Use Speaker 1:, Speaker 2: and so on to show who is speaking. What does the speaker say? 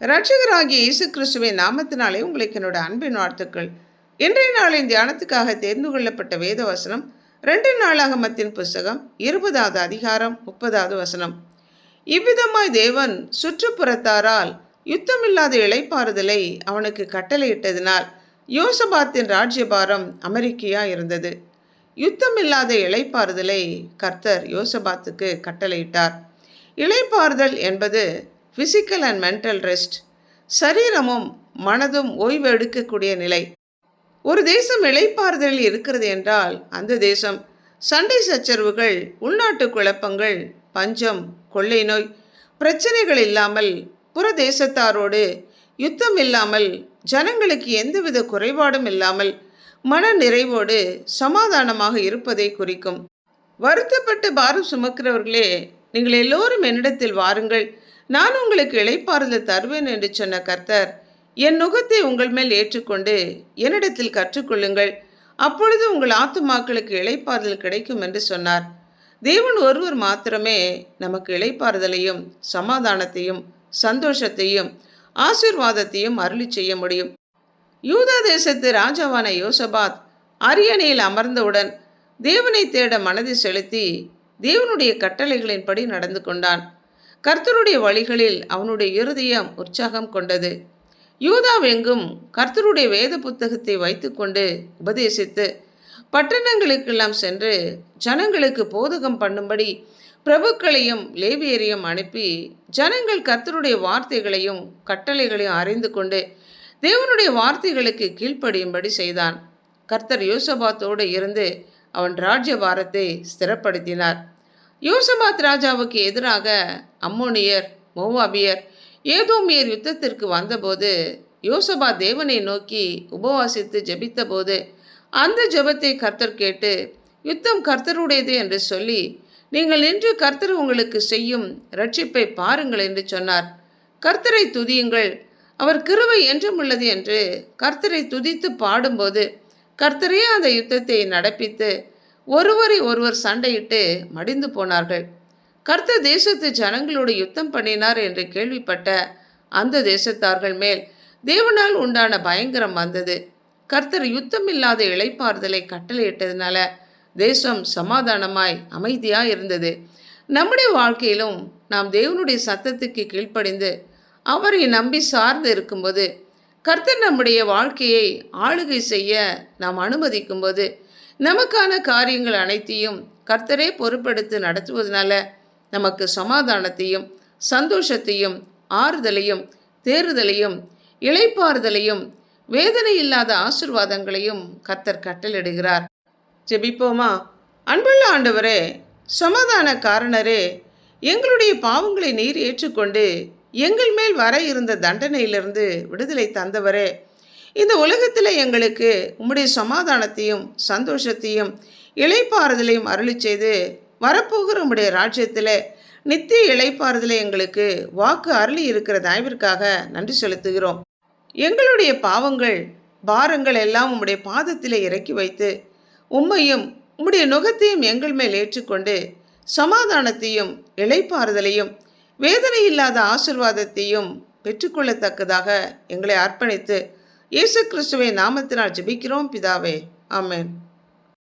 Speaker 1: இரட்சகராகிய இயேசு கிறிஸ்துவின் நாமத்தினாலே உங்களுக்கு என்னோட அன்பின் வாழ்த்துக்கள். இன்றைய நாளின் தியானத்துக்காக தேர்ந்து கொள்ளப்பட்ட வேத வசனம் 2 நாளாகமத்தின் புஸ்தகம் 20வது அதிகாரம் 30வது வசனம். இவ்விதமாய் தேவன் சுற்றுப்புறத்தாரால் யுத்தமில்லாத இளைப்பாறுதலை அவனுக்கு கட்டளையிட்டதினால் யோசபாத்தின் ராஜ்யபாரம் அமெரிக்கையா இருந்தது. யுத்தமில்லாத இளைப்பாறுதலை கர்த்தர் யோசபாத்துக்கு கட்டளையிட்டார். இளைப்பாறுதல் என்பது பிசிக்கல் அண்ட் மென்டல் ரெஸ்ட், சரீரமும் மனதும் ஓய்வு எடுக்கக்கூடிய நிலை. ஒரு தேசம் இளைப்பாறுதலில் இருக்கிறது என்றால் அந்த தேசம் சண்டை சச்சரவுகள், உள்நாட்டு குழப்பங்கள், பஞ்சம், கொள்ளை நோய் பிரச்சனைகள் இல்லாமல், புற தேசத்தாரோடு யுத்தம் இல்லாமல், ஜனங்களுக்கு எந்தவித குறைபாடும் இல்லாமல் மன நிறைவோடு சமாதானமாக இருப்பதை குறிக்கும். வருத்தப்பட்டு பாரம் சுமக்கிறவர்களே, நீங்கள் எல்லோரும் என்னிடத்தில் வாருங்கள், நான் உங்களுக்கு இளைப்பாறுதல் தருவேன் என்று சொன்ன கர்த்தர், என் நுகத்தை உங்கள் மேல் ஏற்றுக்கொண்டு என்னிடத்தில் கற்றுக்கொள்ளுங்கள், அப்பொழுது உங்கள் ஆத்துமாக்களுக்கு இளைப்பாறுதல் கிடைக்கும் என்று சொன்னார். தேவன் ஒருவர் மாத்திரமே நமக்கு இளைப்பாறுதலையும் சமாதானத்தையும் சந்தோஷத்தையும் ஆசீர்வாதத்தையும் அருளி செய்ய முடியும். யூதா தேசத்து ராஜாவான யோசபாத் அரியணையில் அமர்ந்தவுடன் தேவனை தேட மனதை செலுத்தி தேவனுடைய கட்டளைகளின்படி நடந்து கொண்டான். கர்த்தருடைய வழிகளில் அவனுடைய இருதயம் உற்சாகம் கொண்டது. யூதாவெங்கும் கர்த்தருடைய வேத புத்தகத்தை வைத்துக்கொண்டு உபதேசித்து பட்டணங்களுக்கெல்லாம் சென்று ஜனங்களுக்கு போதகம் பண்ணும்படி பிரபுக்களையும் லேவியரையும் அனுப்பி ஜனங்கள் கர்த்தருடைய வார்த்தைகளையும் கட்டளைகளையும் அறிந்து கொண்டு தேவனுடைய வார்த்தைகளுக்கு கீழ்ப்படியும்படி செய்தான். கர்த்தர் யோசபாத்தோடு இருந்து அவன் ராஜ்யபாரத்தை ஸ்திரப்படுத்தினார். யோசபாத் ராஜாவுக்கு எதிராக அம்மோனியர், மோவாபியர், ஏதோமியர் யுத்தத்திற்கு வந்தபோது யோசபாத் தேவனை நோக்கி உபவாசித்து ஜெபித்த போது அந்த ஜெபத்தை கர்த்தர் கேட்டு யுத்தம் கர்த்தருடையது என்று சொல்லி, நீங்கள் நின்று கர்த்தர் உங்களுக்கு செய்யும் ரட்சிப்பை பாருங்கள் என்று சொன்னார். கர்த்தரை துதியுங்கள், அவர் கிருபை என்றும் உள்ளது என்று கர்த்தரை துதித்து பாடும்போது கர்த்தரே அந்த யுத்தத்தை நடப்பித்து ஒருவரை ஒருவர் சண்டையிட்டு மடிந்து போனார்கள். கர்த்தர் தேசத்து ஜனங்களோடு யுத்தம் பண்ணினார் என்று கேள்விப்பட்ட அந்த தேசத்தார்கள் மேல் தேவனால் உண்டான பயங்கரம் வந்தது. கர்த்தர் யுத்தமில்லாத இளைப்பாறுதலை கட்டளையிட்டதுனால தேசம் சமாதானமாய் அமைதியாய் இருந்தது. நம்முடைய வாழ்க்கையிலும் நாம் தேவனுடைய சத்தத்துக்கு கீழ்ப்படிந்து அவரை நம்பி சார்ந்து இருக்கும்போது, கர்த்தர் நம்முடைய வாழ்க்கையை ஆளுகை செய்ய நாம் அனுமதிக்கும்போது, நமக்கான காரியங்கள் அனைத்தையும் கர்த்தரே பொறுப்பெடுத்து நடத்துவதனால நமக்கு சமாதானத்தையும் சந்தோஷத்தையும் ஆறுதலையும் தேறுதலையும் இளைப்பாறுதலையும் வேதனை இல்லாத ஆசீர்வாதங்களையும் கர்த்தர் கட்டளிடுகிறார். ஜெபிப்போமா? அன்புள்ள ஆண்டவரே, சமாதான காரணரே, எங்களுடைய பாவங்களை நீர் ஏற்றுக்கொண்டு எங்கள் மேல் வர இருந்த தண்டனையிலிருந்து விடுதலை தந்தவரே, இந்த உலகத்தில் எங்களுக்கு உம்முடைய சமாதானத்தையும் சந்தோஷத்தையும் இளைப்பாறுதலையும் அருளி செய்து வரப்போகிற உம்முடைய ராஜ்யத்தில் நித்திய இளைப்பாறுதலை எங்களுக்கு வாக்கு அருளி இருக்கிற தயவிற்காக நன்றி செலுத்துகிறோம். எங்களுடைய பாவங்கள் பாரங்கள் எல்லாம் உம்முடைய பாதத்தில் இறக்கி வைத்து உம்மையும் உம்முடைய நுகத்தையும் எங்கள் மேல் ஏற்றுக்கொண்டு சமாதானத்தையும் இளைப்பாறுதலையும் வேதனை இல்லாத ஆசீர்வாதத்தையும் பெற்றுக்கொள்ளத்தக்கதாக எங்களை அர்ப்பணித்து இயேசு கிறிஸ்துவின் நாமத்தினால் ஜெபிக்கிறோம் பிதாவே. ஆமென்.